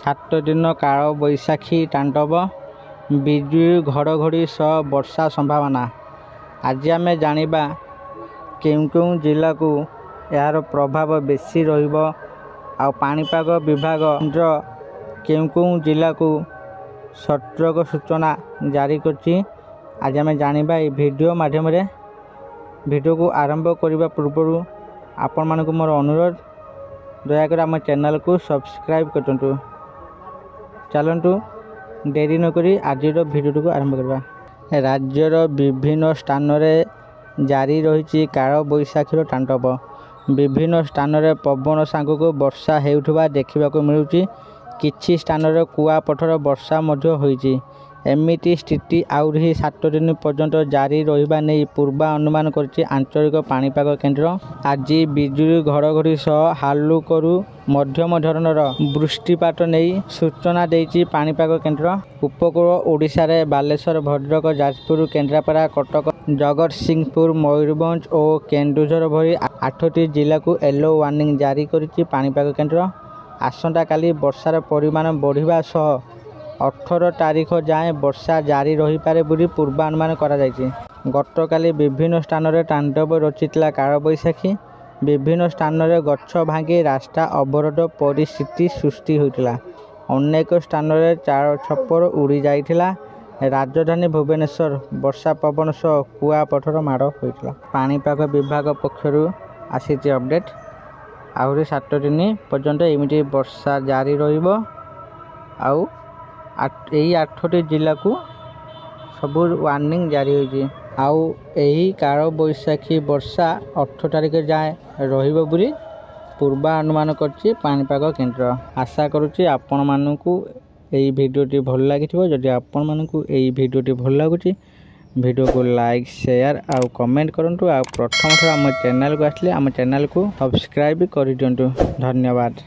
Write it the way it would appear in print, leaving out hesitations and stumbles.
7 दिन काल बैशाखी तांडव बिजुली घड़घड़ी सह वर्षा संभावना। आज आम जानिबा केउं जिला को यार प्रभाव बेसी रहिबो आ पाणीपाग विभाग केउं जिला को सतर्क सूचना जारी करछि। आज आम जानिबा ए वीडियो माध्यम रे वीडियो को आरंभ करने पूर्व आपण मानक मोर अनुरोध दयाकर आम चैनल को सब्सक्राइब करतु। चलतु देरी नकरी आज वीडियो को आरंभ करवा। राज्यर विभिन्न स्थान में जारी रही काल बैशाखीर तांडव। विभिन्न स्थान में पवन सांग को वर्षा हेउथबा देखा मिलूँ। किछि स्थान में कुआपथर वर्षा होईछि। एमिटी स्थिति आउरी 7 दिन पर्यंत जारी रहिबा नै पूर्वानुमान करछि आंचलिक पाणीपाग केन्द्र। आज बिजुली घड़घड़ी सह हालुकरू मध्यम धरणर वृष्टिपात नहीं सूचना देछि पाणीपाग केन्द्र। उपकूल ओडिशा रे बालेश्वर, भद्रक, जाजपुर, केन्द्रापड़ा, कटक, जगतसिंहपुर, मयूरभंज और केन्दुझर भली 8टी जिला को येलो वार्निंग जारी करिछि पाणीपाग केन्द्र। आसंता काली वर्षार परिमाण बढ़िबा सह 18 तारीख जाए वर्षा जारी रही पारे बोली पूर्वानुमान करा जायछि। गतकाली विभिन्न स्थान में तांडव रचिता काल बैशाखी। विभिन्न स्थान में गछ भांगी रास्ता अवरोध परिस्थिति सृष्टि होइतिला। अनेक स्थान में चार छपर उड़ी जाइतिला। राजधानी भुवनेश्वर वर्षा पवन सह कुआपथर माड़ होइतिला। पाणीपाग विभाग पक्षरु आसीछि अपडेट। आहुरी 7 दिन पर्यंत एमिटी वर्षा जारी रहिबो। आउ 8टी जिला को सब वार्निंग जारी होइछि। आउ एही काल बैशाखी वर्षा 18 तारीख जाए रहिबो बोली पूर्वानुमान करछि पाणीपाग केन्द्र। आशा करुछि आपण मानकु एही भिडियोटी भल लागिथिबो। जदि आपण मानकु एही भिडियोटी भल लागुछि वीडियो को लाइक, शेयर और कमेंट करंतु। आ प्रथम थर आम चैनल को आसले आम चैनल को सब्सक्राइब कर दियंतु। धन्यवाद।